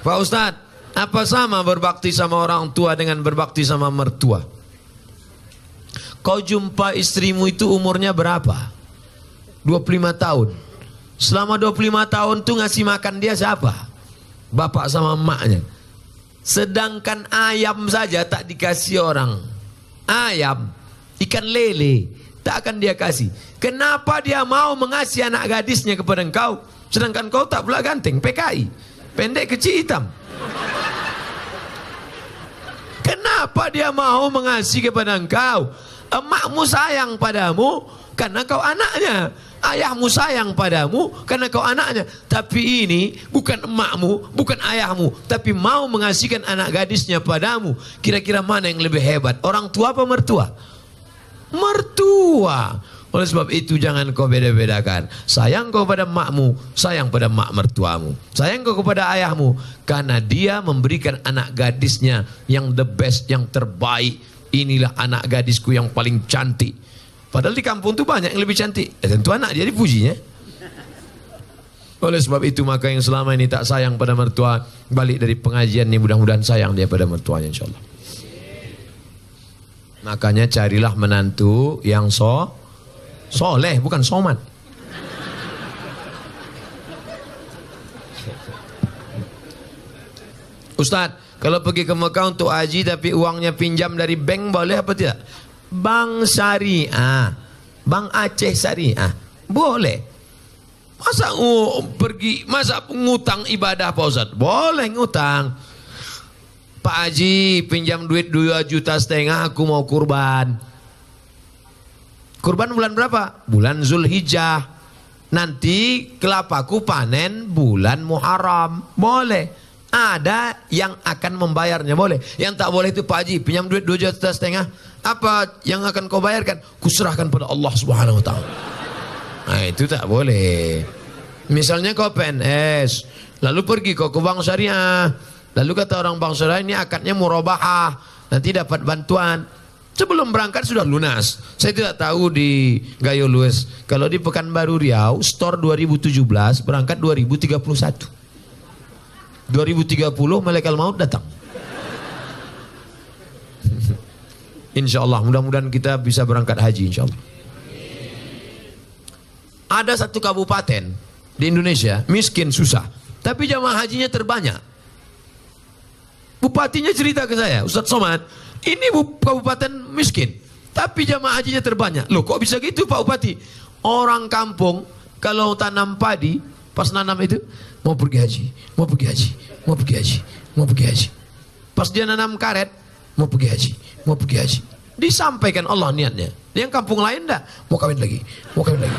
Pak Ustadz, apa sama berbakti sama orang tua dengan berbakti sama mertua? Kau jumpa istrimu itu umurnya berapa? 25 tahun. Selama 25 tahun tuh ngasih makan dia siapa? Bapak sama emaknya. Sedangkan ayam saja tak dikasih orang. Ayam, ikan lele, tak akan dia kasih. Kenapa dia mau mengasihi anak gadisnya kepada engkau? Sedangkan kau tak pula ganteng, PKI, pendek kecil hitam. Kenapa dia mau mengasihi kepada engkau? Emakmu sayang padamu karena kau anaknya. Ayahmu sayang padamu karena kau anaknya. Tapi ini bukan emakmu, bukan ayahmu, tapi mau mengasihkan anak gadisnya padamu. Kira-kira mana yang lebih hebat? Orang tua apa mertua? Mertua. Oleh sebab itu jangan kau beda-bedakan. Sayang kau pada emakmu, sayang pada emak mertuamu. Sayang kau kepada ayahmu karena dia memberikan anak gadisnya yang the best, yang terbaik. Inilah anak gadisku yang paling cantik. Padahal di kampung itu banyak yang lebih cantik. Tentu anak dia dipujinya. Oleh sebab itu maka yang selama ini tak sayang pada mertua, balik dari pengajian ini mudah-mudahan sayang dia pada mertuanya insyaAllah. Makanya carilah menantu yang soleh, bukan somat. Ustadz, kalau pergi ke Mekah untuk haji tapi uangnya pinjam dari bank boleh apa tidak? Bank syariah, Bank Aceh Syariah, boleh. Masa masa ngutang ibadah Pak Ustadz? Boleh ngutang. Pak Haji pinjam duit 2,5 juta, aku mau kurban. Kurban bulan berapa? Bulan Zulhijjah. Nanti kelapaku panen bulan Muharram. Boleh. Ada yang akan membayarnya, boleh. Yang tak boleh itu Pak Haji pinjam duit 2,5 juta. Apa yang akan kau bayarkan? Kuserahkan pada Allah Subhanahu wa taala. Nah, itu tak boleh. Misalnya kau PNS, lalu pergi kau ke bank syariah. Lalu kata orang bank syariah ini akadnya murabahah, nanti dapat bantuan. Sebelum berangkat sudah lunas. Saya tidak tahu di Gayo Lues. Kalau di Pekanbaru Riau, store 2017 berangkat 2031. 2030 malaikat maut datang. Insya Allah, mudah-mudahan kita bisa berangkat haji insya Allah. Ada satu kabupaten di Indonesia miskin susah, tapi jamaah hajinya terbanyak. Bupatinya cerita ke saya, Ustadz Somad, ini kabupaten miskin, tapi jamaah hajinya terbanyak. Loh kok bisa gitu Pak Bupati? Orang kampung kalau tanam padi, pas nanam itu mau pergi haji, mau pergi haji, mau pergi haji, mau pergi haji. Pas dia nanam karet, mau pergi haji, mau pergi haji. Disampaikan Allah niatnya. Yang kampung lain enggak, mau kawin lagi, mau kawin lagi.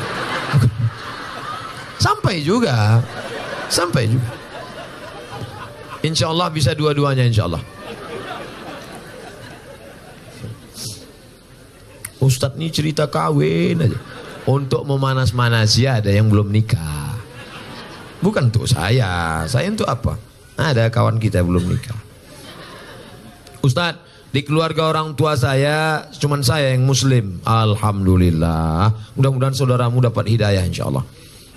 Sampai juga. Sampai juga. Insya Allah bisa dua-duanya insya Allah. Ustadz ini cerita kawin aja. Untuk memanas-manasi ada yang belum nikah. Bukan untuk saya untuk apa? Ada kawan kita belum nikah. Ustadz, di keluarga orang tua saya cuman saya yang muslim. Alhamdulillah. Mudah-mudahan saudaramu dapat hidayah insyaallah.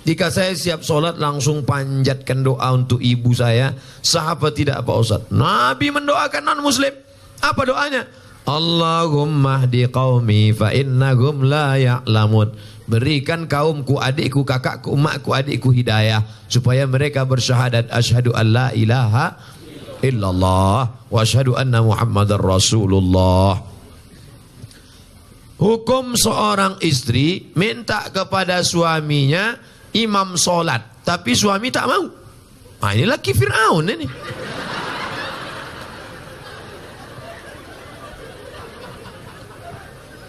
Jika saya siap sholat langsung panjatkan doa untuk ibu saya. Sahabat tidak Pak Ustadz? Nabi mendoakan non muslim. Apa doanya? Allahumma hdi qaumi fa innahum la ya'lamun. Berikan kaumku, adikku, kakakku, emakku, adikku hidayah supaya mereka bersyahadat asyhadu an la ilaha illallah wa asyhadu anna Muhammadar Rasulullah. Hukum seorang istri minta kepada suaminya imam sholat, tapi suami tak mau. Nah, ini laki Fir'aun ini.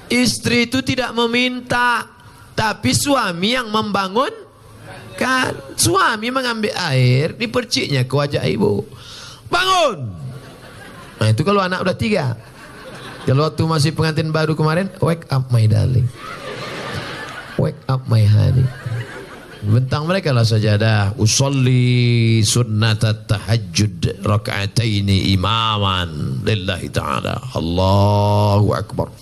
Istri itu tidak meminta, tapi suami yang membangun kan. Suami mengambil air di perciknya ke wajah ibu. Bangun. Nah itu kalau anak udah 3. Kalau waktu masih pengantin baru kemarin, wake up my darling, wake up my honey. Bentang mereka lah sajadah. Usolli sunnatat tahajjud raka'ataini imaman lillahi ta'ala. Allahu akbar.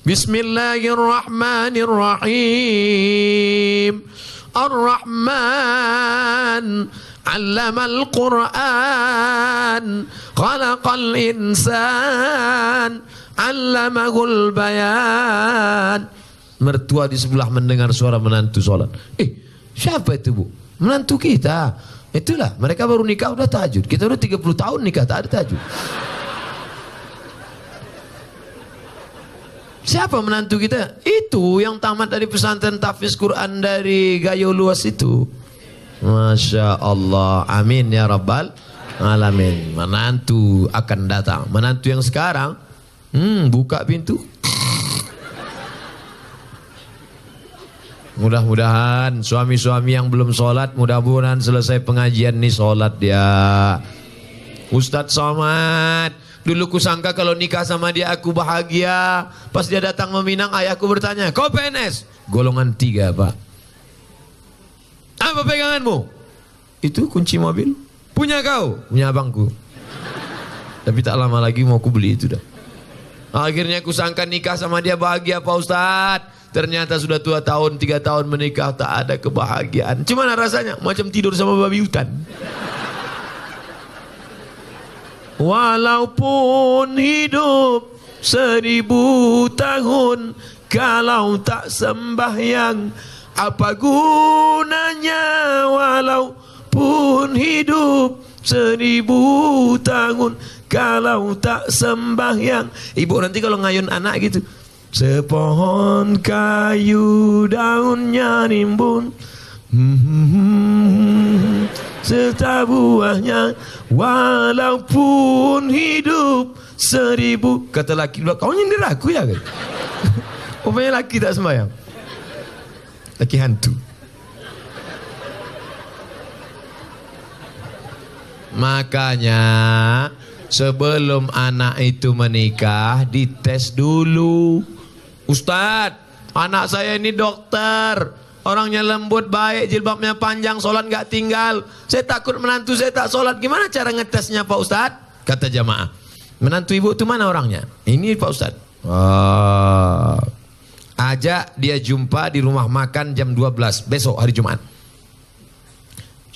Bismillahirrahmanirrahim. Ar-Rahman 'allamal Qur'an, khalaqal insan, 'allamahul bayan. Mertua di sebelah mendengar suara menantu sholat. Siapa itu, Bu? Menantu kita. Itulah, mereka baru nikah udah tahajud. Kita udah 30 tahun nikah tak ada tahajud. Siapa menantu kita? Itu yang tamat dari pesantren tahfiz Quran dari Gayo Luas itu. Masya Allah. Amin ya Rabbal Alamin. Menantu akan datang. Menantu yang sekarang, buka pintu. Mudah-mudahan suami-suami yang belum sholat, mudah-mudahan selesai pengajian nih sholat dia. Ustadz Somad, dulu kusangka kalau nikah sama dia aku bahagia. Pas dia datang meminang, ayahku bertanya, kau PNS? Golongan 3, Pak. Apa peganganmu? Itu kunci mobil. Punya kau? Punya abangku. Tapi tak lama lagi mau aku beli itu dah. Akhirnya kusangka nikah sama dia bahagia, Pak Ustadz. Ternyata sudah 2 tahun, 3 tahun menikah, tak ada kebahagiaan. Gimana rasanya? Macam tidur sama babi hutan. Walaupun hidup 1000 tahun, kalau tak sembahyang, apa gunanya? Walaupun hidup 1000 tahun, kalau tak sembahyang. Ibu nanti kalau ngayun anak gitu, sepohon kayu daunnya rimbun, serta buahnya, walaupun hidup 1000. Kata laki, kau nyindir aku ya? Rupanya laki tak sembahyang. Laki hantu. Makanya sebelum anak itu menikah dites dulu. Ustadz, anak saya ini dokter, orangnya lembut, baik, jilbabnya panjang, sholat gak tinggal. Saya takut menantu saya tak sholat. Gimana cara ngetesnya Pak Ustadz? Kata jamaah, menantu ibu itu mana orangnya? Ini Pak Ustadz. Ajak dia jumpa di rumah makan jam 12 besok hari Jumat.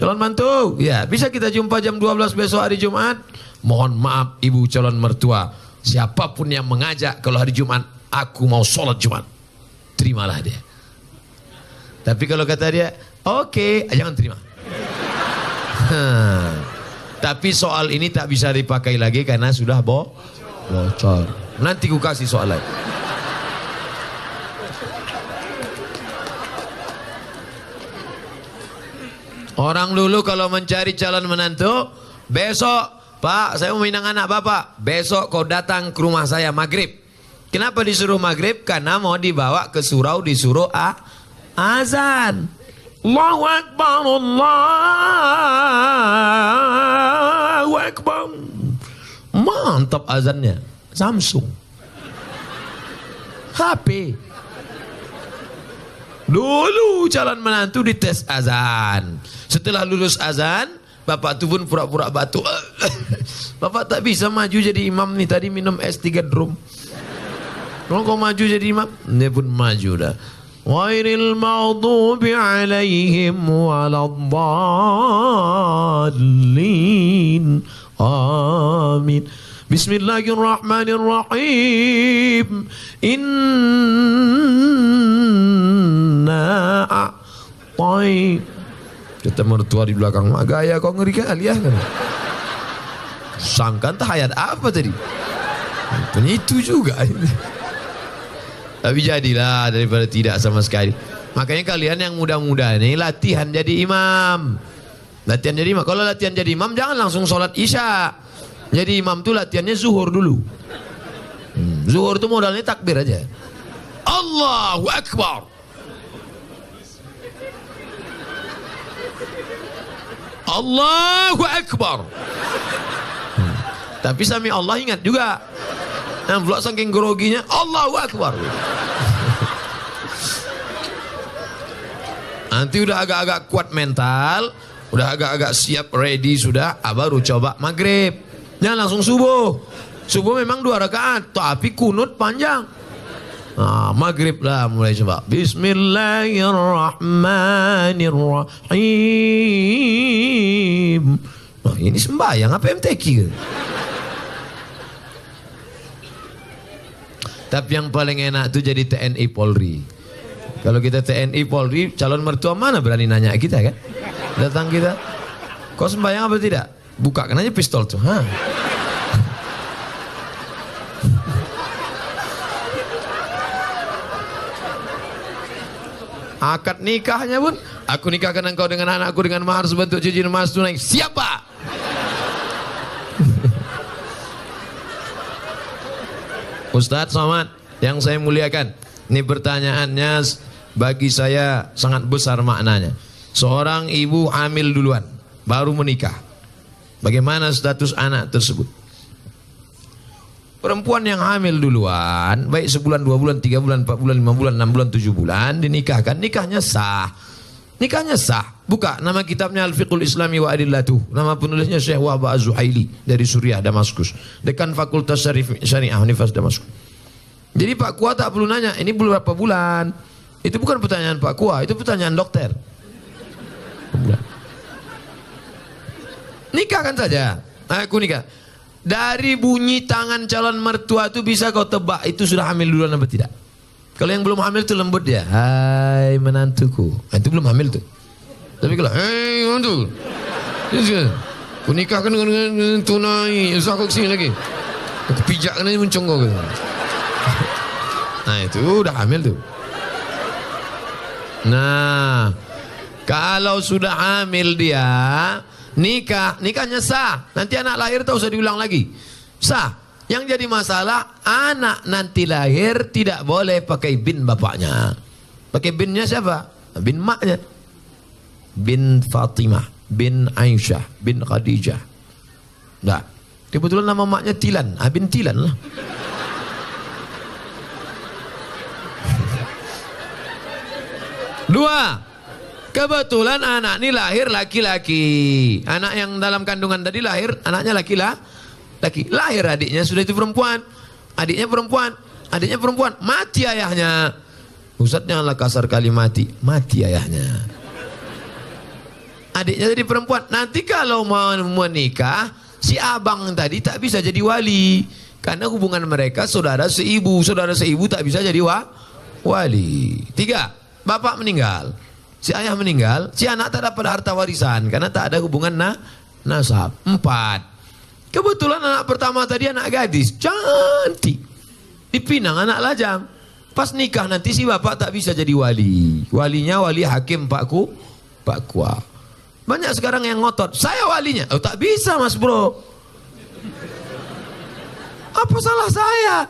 Calon mantu, ya bisa kita jumpa jam 12 besok hari Jumat. Mohon maaf ibu calon mertua, siapapun yang mengajak kalau hari Jumat, aku mau sholat Jumat, terimalah dia. Tapi kalau kata dia, oke, jangan terima. Tapi soal ini tak bisa dipakai lagi karena sudah bocor. Nanti ku kasih soal lain. Orang dulu kalau mencari calon menantu, besok, Pak, saya mau minang anak Bapak. Besok kau datang ke rumah saya maghrib. Kenapa disuruh maghrib? Karena mau dibawa ke surau, disuruh azan. Allahu Akbar, Allahu Akbar. Mantap azannya. Samsung. HP. Dulu calon menantu dites azan. Setelah lulus azan, bapak tu pun pura-pura batuk. Bapak tak bisa maju jadi imam nih, tadi minum es 3 drum. Kalau kau maju jadi imam, dia pun maju dah. Ghairil maghdubi alaihim waladdallin. Amin. Bismillahirrahmanirrahim. Inna a'tai. Kata mertua di belakang, gaya kau ngeri kali ya kan. Sangkan tak ayat apa tadi? Rupanya itu juga. Tapi jadilah daripada tidak sama sekali. Makanya kalian yang muda-muda ini latihan jadi imam. Latihan jadi imam. Kalau latihan jadi imam jangan langsung sholat isya. Jadi imam tuh latihannya zuhur dulu. Zuhur tuh modalnya takbir aja. Allahu Akbar. Allahu Akbar. Tapi sami Allah ingat juga. Yang pula saking groginya Allahu Akbar. Nanti udah agak-agak kuat mental, udah agak-agak siap ready sudah, baru coba maghrib. Jangan langsung subuh. Subuh memang 2 rakaat, tapi kunut panjang. Maghrib lah mulai coba. Bismillahirrahmanirrahim. Ini sembahyang apa MTQ? Tapi yang paling enak tuh jadi TNI Polri. Kalau kita TNI Polri, calon mertua mana berani nanya kita kan? Datang kita, kau sembahyang apa tidak? Bukakan aja pistol tuh. Akad nikahnya pun, aku nikahkan engkau dengan anakku dengan mahar sebentuk cincin emas tunai. Siapa? Ustadz Somad yang saya muliakan, ini pertanyaannya bagi saya sangat besar maknanya. Seorang ibu hamil duluan, baru menikah. Bagaimana status anak tersebut? Perempuan yang hamil duluan, baik sebulan, 2 bulan, 3 bulan, 4 bulan, 5 bulan, 6 bulan, 7 bulan, dinikahkan, nikahnya sah. Nikahnya sah. Buka nama kitabnya Al-Fiqhul Islami wa Adillatuh. Nama penulisnya Syekh Wahba Az-Zuhaili dari Suriah, Damaskus. Dekan Fakultas Syariah Universitas Damaskus. Jadi Pak Kua tak perlu nanya, ini berapa bulan? Itu bukan pertanyaan Pak Kua, itu pertanyaan dokter. Nikahkan saja. Aku nikah. Dari bunyi tangan calon mertua itu bisa kau tebak itu sudah hamil duluan apa tidak. Kalau yang belum hamil itu lembut dia. Hai menantuku. Itu belum hamil tuh. Tapi kalau hei menantu, aku nikahkan dengan tunai. Usah kau kesini lagi. Aku pijakkan aja muncung kau. Nah itu udah hamil tuh. Nah kalau sudah hamil dia, nikahnya sah. Nanti anak lahir tak usah diulang lagi. Sah. Yang jadi masalah anak nanti lahir tidak boleh pakai bin bapaknya. Pakai binnya siapa? Bin maknya. Bin Fatimah, bin Aisyah, bin Khadijah. Nah, kebetulan nama maknya Tilan. Bin Tilan lah. Dua. Kebetulan anak ini lahir laki-laki. Anak yang dalam kandungan tadi lahir, anaknya laki. Lahir adiknya sudah itu perempuan. Adiknya perempuan. Mati ayahnya. Ustaz janganlah kasar kali mati. Mati ayahnya. Adiknya jadi perempuan. Nanti kalau mau menikah, si abang tadi tak bisa jadi wali. Karena hubungan mereka saudara seibu. Saudara seibu tak bisa jadi wali. 3. Bapak meninggal. Si ayah meninggal, si anak tak dapat harta warisan karena tak ada hubungan nasab. 4. Kebetulan anak pertama tadi anak gadis, cantik. Dipinang anak lajang. Pas nikah nanti si bapak tak bisa jadi wali. Walinya wali hakim Pak Kua. Banyak sekarang yang ngotot, saya walinya. Oh tak bisa mas bro. Apa salah saya?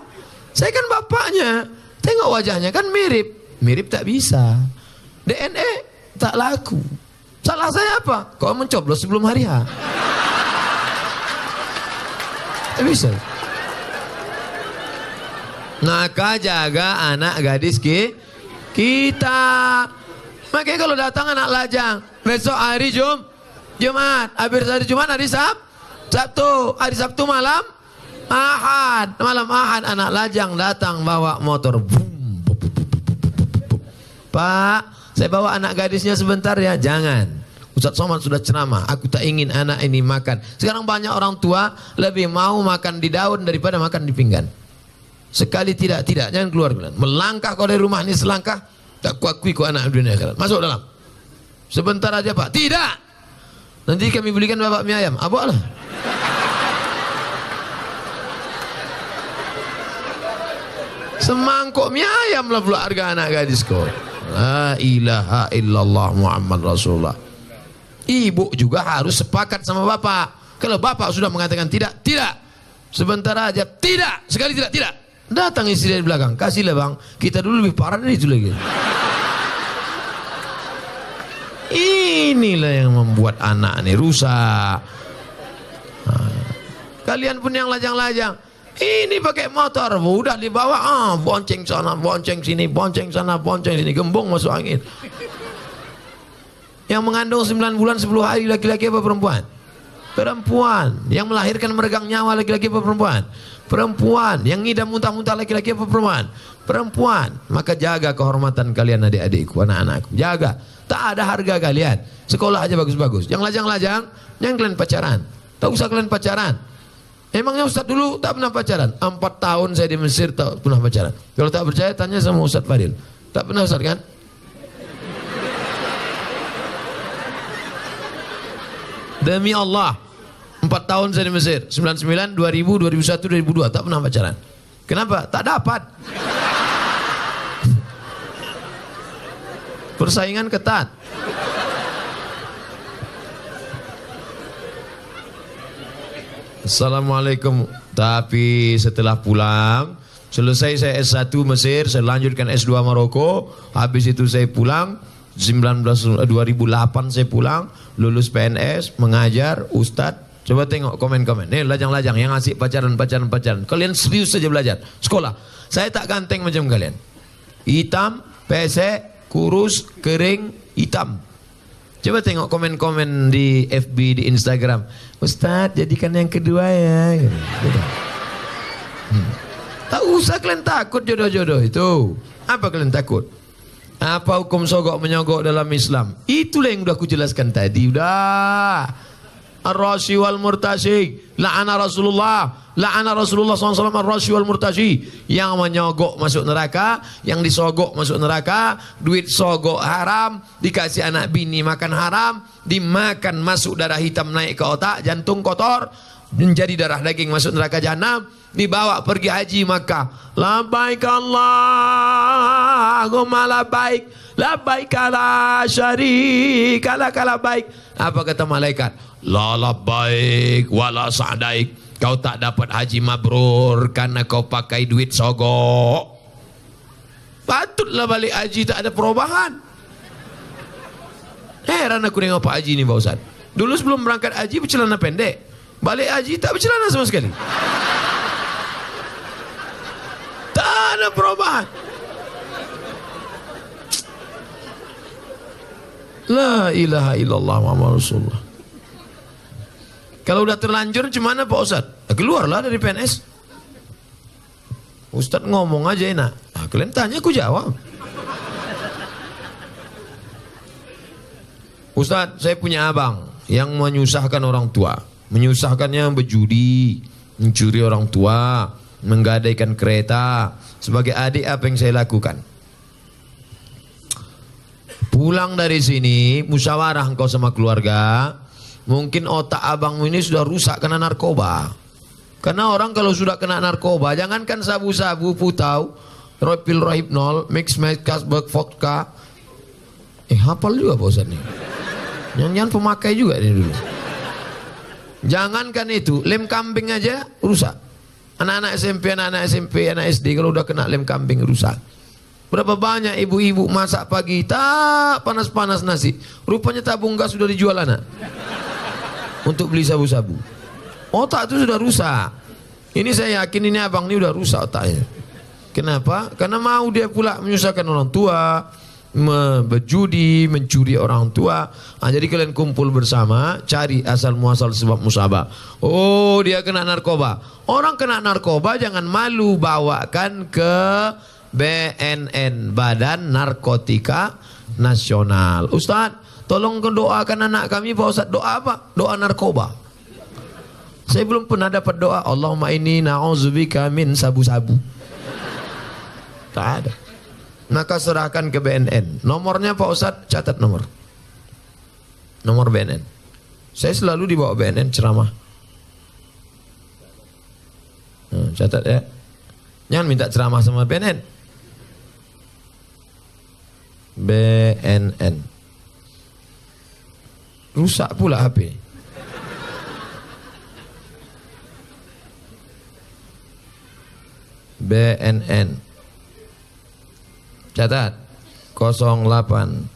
Saya kan bapaknya. Tengok wajahnya kan mirip. Mirip tak bisa. DNA tak laku. Salah saya apa? Kau mencoblos sebelum hari H. Tak bisa. Maka jaga anak gadis kita. Makanya kalau datang anak lajang, besok hari Jumat, habis hari Jumat hari Sabtu, hari Sabtu malam Ahad anak lajang datang bawa motor. Pak, saya bawa anak gadisnya sebentar ya. Jangan. Ustaz Somad sudah ceramah. Aku tak ingin anak ini makan. Sekarang banyak orang tua lebih mau makan di daun daripada makan di pinggan. Sekali tidak. Jangan keluar. Melangkah kau dari rumah ini selangkah. Tak kuakui kau anak dunia akhirat. Masuk dalam. Sebentar aja Pak. Tidak. Nanti kami belikan bapak mie ayam. Aboklah. Semangkuk mie ayam lah pula harga anak gadis kau. La ilaha illallah Muhammad Rasulullah. Ibu juga harus sepakat sama bapak. Kalau bapak sudah mengatakan tidak. Sebentar aja, tidak. Sekali tidak. Datang istri dari belakang. Kasihlah bang, kita dulu lebih parah dari itu lagi. Inilah yang membuat anak ini rusak. Kalian pun yang lajang-lajang. Ini pakai motor, udah dibawa, bonceng sana, bonceng sini, bonceng sana, bonceng sini, gembong masuk angin. Yang mengandung 9 bulan 10 hari laki-laki apa perempuan? Perempuan. Yang melahirkan meregang nyawa laki-laki apa perempuan? Perempuan. Yang ngidam muntah-muntah laki-laki apa perempuan? Perempuan. Maka jaga kehormatan kalian adik-adikku, anak-anakku. Jaga. Tak ada harga kalian. Sekolah aja bagus-bagus. Yang lajang-lajang, jangan kalian pacaran. Tak usah kalian pacaran. Emangnya Ustaz dulu tak pernah pacaran? 4 tahun saya di Mesir tak pernah pacaran. Kalau tak percaya tanya sama Ustaz Fadil. Tak pernah Ustaz kan? Demi Allah, 4 tahun saya di Mesir, 99, 2000, 2001, 2002 tak pernah pacaran. Kenapa? Tak dapat. Persaingan ketat. Assalamualaikum. Tapi setelah pulang, selesai saya S1 Mesir, saya lanjutkan S2 Maroko. Habis itu saya pulang 2008 saya pulang, lulus PNS, mengajar, Ustadz. Coba tengok komen-komen. Nih lajang-lajang yang asik pacaran. Kalian serius saja belajar. Sekolah. Saya tak ganteng macam kalian. Hitam, pesek, kurus, kering, hitam. Coba tengok komen-komen di FB, di Instagram. Ustadz, jadikan yang kedua ya. Gitu. Tak usah kalian takut jodoh-jodoh itu. Apa kalian takut? Apa hukum sogok menyogok dalam Islam? Itulah yang udah aku jelaskan tadi. Udah. Ar-rashi wal murtashi. La'ana Rasulullah SAW ar-rashi wal murtashi. Yang menyogok masuk neraka, yang disogok masuk neraka. Duit sogok haram, dikasih anak bini makan haram, dimakan masuk darah hitam naik ke otak, jantung kotor, menjadi darah daging masuk neraka jahanam, dibawa pergi haji Makkah. Labbaik Allahumma labbaik, labbaik la syarika lak labbaik. Apa kata malaikat? La labbaik wala sa'daik. Kau tak dapat haji mabrur karena kau pakai duit sogok. Patutlah balik haji tak ada perubahan. Heran aku dengan Pak Haji ini Pak Ustaz. Dulu sebelum berangkat haji bercelana pendek, balik haji tak bercelana sama sekali. Tak ada perubahan. La ilaha illallah Muhammad Rasulullah. Kalau udah terlanjur gimana Pak Ustaz? Keluarlah dari PNS. Ustaz ngomong aja enak. Kalian tanya aku jawab. Ustaz, saya punya abang yang menyusahkan orang tua. Menyusahkannya berjudi, mencuri orang tua, menggadaikan kereta. Sebagai adik apa yang saya lakukan? Pulang dari sini, musyawarah engkau sama keluarga. Mungkin otak abangmu ini sudah rusak karena narkoba. Karena orang kalau sudah kena narkoba, jangankan sabu-sabu, putau, pil rohypnol, mix kasbek, vodka. Hafal juga Pak Ustaz nih. Jangan pemakai juga ini dulu. Jangankan itu, lem kambing aja rusak. Anak-anak SMP, anak SD kalau udah kena lem kambing rusak. Berapa banyak ibu-ibu masak pagi tak panas-panas nasi, rupanya tabung gas sudah dijual anak untuk beli sabu-sabu. Otak itu sudah rusak. Ini saya yakin ini abang ini udah rusak otaknya. Kenapa? Karena mau dia pula menyusahkan orang tua, berjudi, mencuri orang tua. Jadi kalian kumpul bersama, cari asal muasal sebab musabah. Oh, dia kena narkoba. Orang kena narkoba jangan malu, bawakan ke BNN, Badan Narkotika Nasional. Ustaz, tolong doakan anak kami. Pak Ustaz, doa apa? Doa narkoba. Saya belum pernah dapat doa Allahumma inni na'udzubika min sabu-sabu. Tak ada. Maka serahkan ke BNN. Nomornya Pak Ustaz, catat nomor BNN. Saya selalu dibawa BNN ceramah. Catat ya. Jangan minta ceramah sama BNN. BNN. Rusak pula HP. BNN. Catat. 08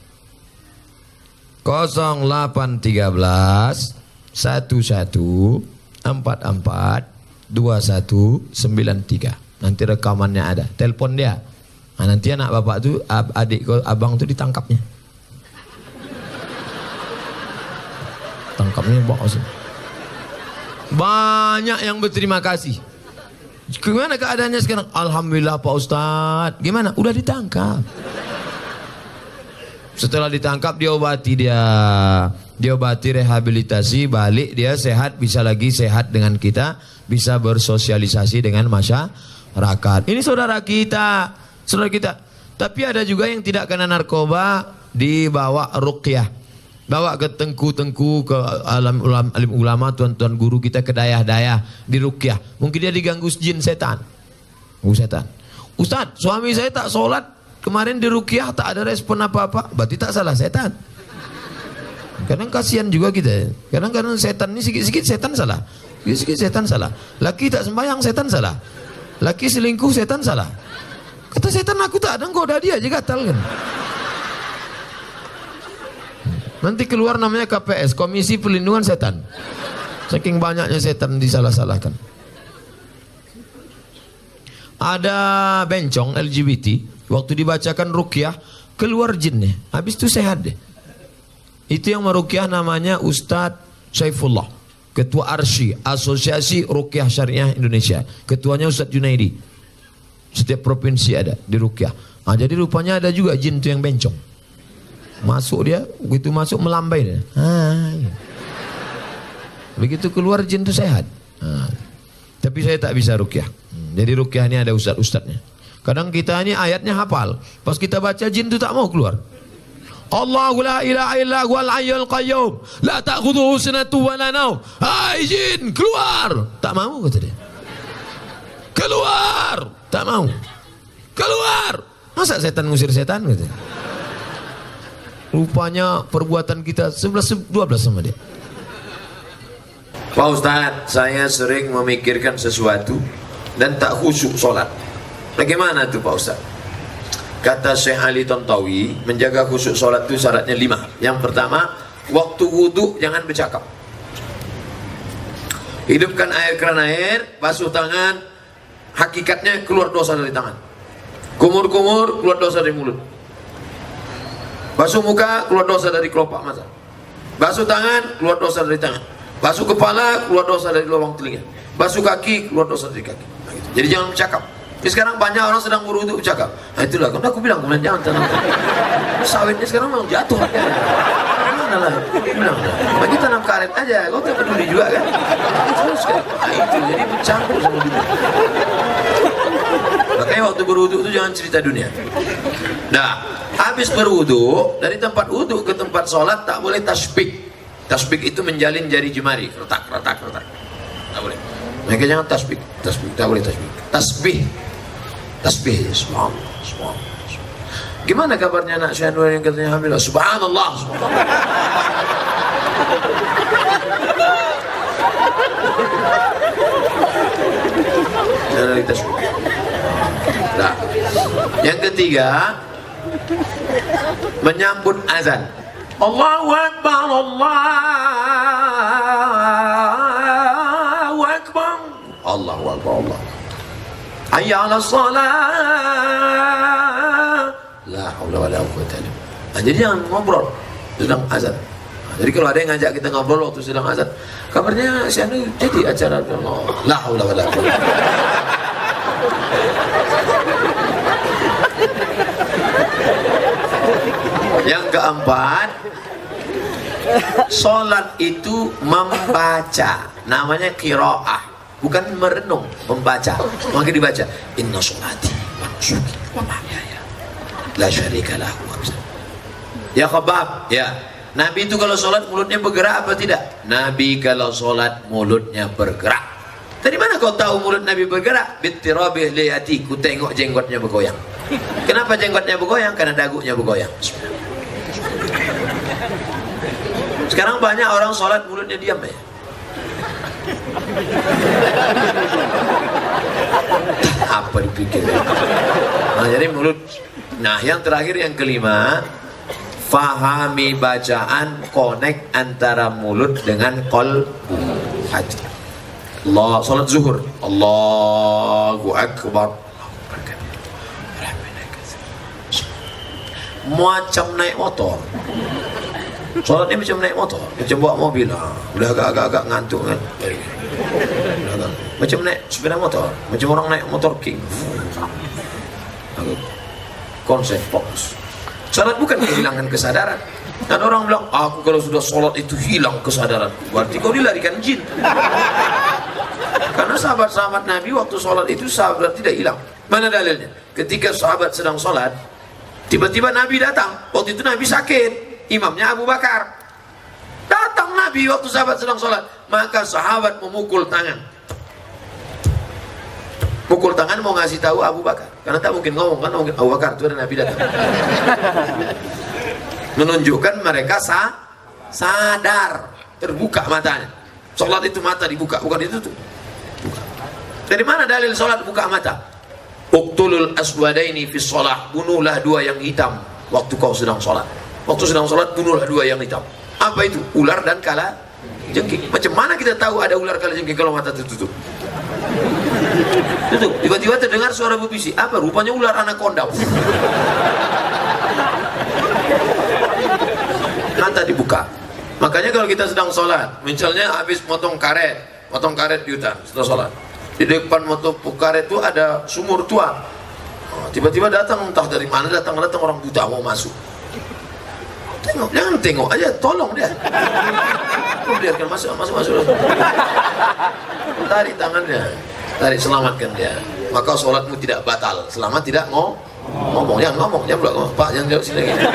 08 13 11 44 2193. Nanti rekamannya ada. Telepon dia. Nah, nanti anak bapak tuh, adik abang tuh ditangkapnya. Tangkapnya bos. Banyak yang berterima kasih. Gimana keadaannya sekarang? Alhamdulillah Pak Ustadz. Gimana? Udah ditangkap. Setelah ditangkap diobati diobati, rehabilitasi, balik dia sehat, bisa lagi sehat dengan kita, bisa bersosialisasi dengan masyarakat. Ini saudara kita. Tapi ada juga yang tidak kena narkoba, dibawa ruqyah. Bawa ke tengku-tengku, ke alim ulama, tuan-tuan guru kita, ke dayah-dayah, di ruqyah. Mungkin dia diganggu jin setan. Setan. Ustadz, suami saya tak sholat, kemarin di ruqyah tak ada respon apa-apa. Berarti tak salah setan. Kadang kasihan juga kita. Kadang-kadang setan ini sikit-sikit setan salah. Sikit-sikit setan salah. Laki tak sembahyang, setan salah. Laki selingkuh, setan salah. Kata setan, aku tak ada, goda dia aja gatal kan. Nanti keluar namanya KPS, Komisi Perlindungan Setan. Saking banyaknya setan disalah-salahkan. Ada bencong LGBT, waktu dibacakan ruqyah, keluar jinnya. Habis itu sehat deh. Itu yang meruqyah namanya Ustadz Saifullah, Ketua Arsy, Asosiasi Ruqyah Syariah Indonesia. Ketuanya Ustadz Junaidi. Setiap provinsi ada di ruqyah. Nah, jadi rupanya ada juga jin itu yang bencong. Masuk dia, begitu masuk melambai dia. Begitu keluar jin itu sehat. Tapi saya tak bisa ruqyah. Jadi ruqyah ini ada ustad-ustadnya. Kadang kita ini ayatnya hafal, pas kita baca jin itu tak mau keluar. Allahu la ilaha illa huwal hayyul qayyum, la ta'khudhuhu sinatun wa la naum. Hai jin, keluar. Tak mau kata dia. Keluar. Tak mau. Keluar. Masa setan ngusir setan gitu. Rupanya perbuatan kita 11-12 sama dia. Pak Ustadz, saya sering memikirkan sesuatu dan tak khusyuk sholat. Bagaimana tuh Pak Ustadz? Kata Syekh Ali Tontawi, menjaga khusyuk sholat itu syaratnya 5. Yang pertama, waktu wudhu jangan bercakap. Hidupkan keran air, basuh tangan, hakikatnya keluar dosa dari tangan. Kumur-kumur, keluar dosa dari mulut. Basuh muka, keluar dosa dari kelopak mata. Basuh tangan, keluar dosa dari tangan. Basuh kepala, keluar dosa dari lubang telinga. Basuh kaki, keluar dosa dari kaki. Nah, gitu. Jadi jangan bercakap. Jadi sekarang banyak orang sedang berwudu bercakap. Nah itulah, aku bilang jangan tanamkan. Sawitnya sekarang mau jatuh harganya. Mana lah? Bilang, bagi tanam karet aja. Kau tak peduli juga kan? Terus kan? Nah itu, jadi bercampur sama dunia. Makanya waktu berwudu itu jangan cerita dunia. Nah, habis berwudu, dari tempat wudu ke tempat sholat tak boleh tasbih. Tasbih itu menjalin jari jemari, retak. Tak boleh. Mereka jangan tasbih, tak boleh tasbih. Subhanallah. Gimana kabarnya anak Syekh Anwar yang katanya hamil? Subhanallah. Jangan tasbih. Nah, yang ketiga, menyambut azan. Allahu Akbar, Allahu Akbar, Allahu Akbar, Allah. Hayya 'alas shalah. La haula wala quwwata illa billah. Jadi jangan ngobrol sedang azan. Jadi kalau ada yang ngajak kita ngobrol waktu sedang azan, kabarnya si anu jadi acara Allah. La haula wala quwwata. Yang keempat, sholat itu membaca, namanya qiraah, bukan merenung, membaca. Maka dibaca, inna sholati wa nusuki wa mahyaya la syarika lahu. Ya khabab, ya. Nabi itu kalau sholat mulutnya bergerak apa tidak? Nabi kalau sholat mulutnya bergerak. Dari mana kau tahu mulut Nabi bergerak? Bittirabih liyati, ku tengok jenggotnya bergoyang. Kenapa jenggotnya bergoyang? Karena dagunya bergoyang. Sekarang banyak orang sholat mulutnya diam ya. Apa dipikir? Nah, jadi mulut. Nah, yang terakhir yang kelima, fahami bacaan, connect antara mulut dengan qalbu. Allah, sholat zuhur, Allahu Akbar. Macam naik motor. Sholat ini macam naik motor, macam bawa mobil. Udah agak-agak ngantuk kan. Macam naik sepeda motor, macam orang naik motor king. Konsep fokus. Salat bukan kehilangan kesadaran. Dan orang bilang, aku kalau sudah sholat itu hilang kesadaran. Berarti kau dilarikan jin. Karena sahabat-sahabat Nabi waktu sholat itu sahabat tidak hilang. Mana dalilnya? Ketika sahabat sedang sholat, tiba-tiba Nabi datang. Waktu itu Nabi sakit, imamnya Abu Bakar. Datang Nabi waktu sahabat sedang sholat, maka sahabat memukul tangan. Pukul tangan mau ngasih tahu Abu Bakar, karena tak mungkin ngomong kan, mungkin Abu Bakar itu ada Nabi datang. Menunjukkan mereka sadar, terbuka matanya. Sholat itu mata dibuka, bukan ditutup. Dari mana dalil sholat buka mata? Uqtulul aswadaini fi sholat, bunuhlah dua yang hitam waktu kau sedang sholat. Waktu sedang sholat bunuhlah dua yang hitam. Apa itu? Ular dan kala jengking. Macam mana kita tahu ada ular kala jengking kalau mata tertutup? Tutup. Tiba-tiba terdengar suara berbisik. Apa? Rupanya ular anaconda. Mata dibuka. Makanya kalau kita sedang sholat, misalnya habis potong karet di hutan setelah sholat, di depan potong karet itu ada sumur tua. Tiba-tiba datang, entah dari mana datang orang buta mau masuk. Tengok, jangan tengok aja, tolong dia. Biarkan masuk. Tarik tangannya, tarik, selamatkan dia. Maka sholatmu tidak batal selama tidak ngomong. Jangan ngomong, jangan ngomong. Pak, jangan jauh sini lagi.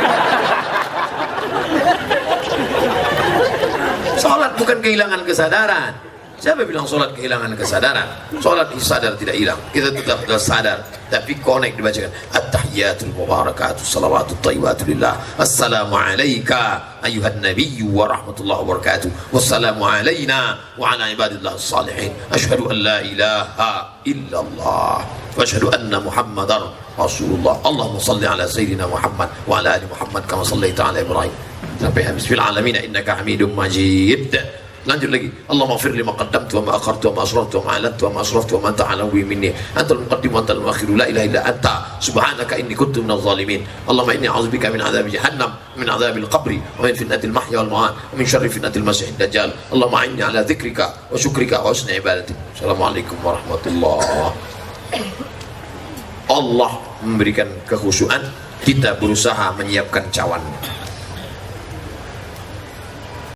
Sholat bukan kehilangan kesadaran. Siapa bilang sholat kehilangan kesadaran? Sholat sadar tidak hilang, kita tetap sadar, tapi connect dibacakan at-tahiyatul mubarakatuh salawatut thayyibatu lillah, assalamu alayka ayuhan nabiyyu wa rahmatullahi wa barakatuh, wassalamu alayna wa ala ibadillah salihin, asyhadu an la ilaha illallah wa asyhadu anna muhammadar rasulullah, Allahumma salli ala sayyidina Muhammad wa ala ali Muhammad kama sallaita ala Ibrahim sampai habis, fil alamin innaka hamidum majid. Lanjut lagi, Allahumma ighfir li ma qaddamtu wa ma akhartu wa ma asrartu wa ma a'lantu wa ma asraftu wa ma anta a'lamu bi minni antal muqaddim wa antal muakhir la ilaha illa anta subhanaka inni kuntu minadh zalimin. Allahumma inni a'udzubika min adzabi jahannam min adzabil qabri wa min fitnatil mahya wal mamat wa min syarri fitnatil masiihid dajjal. Allahumma inni ala dzikrika wa syukrika wa husni ibadatik. Assalamualaikum warahmatullahi. Allah memberikan kekhusyuan, kita berusaha menyiapkan cawan.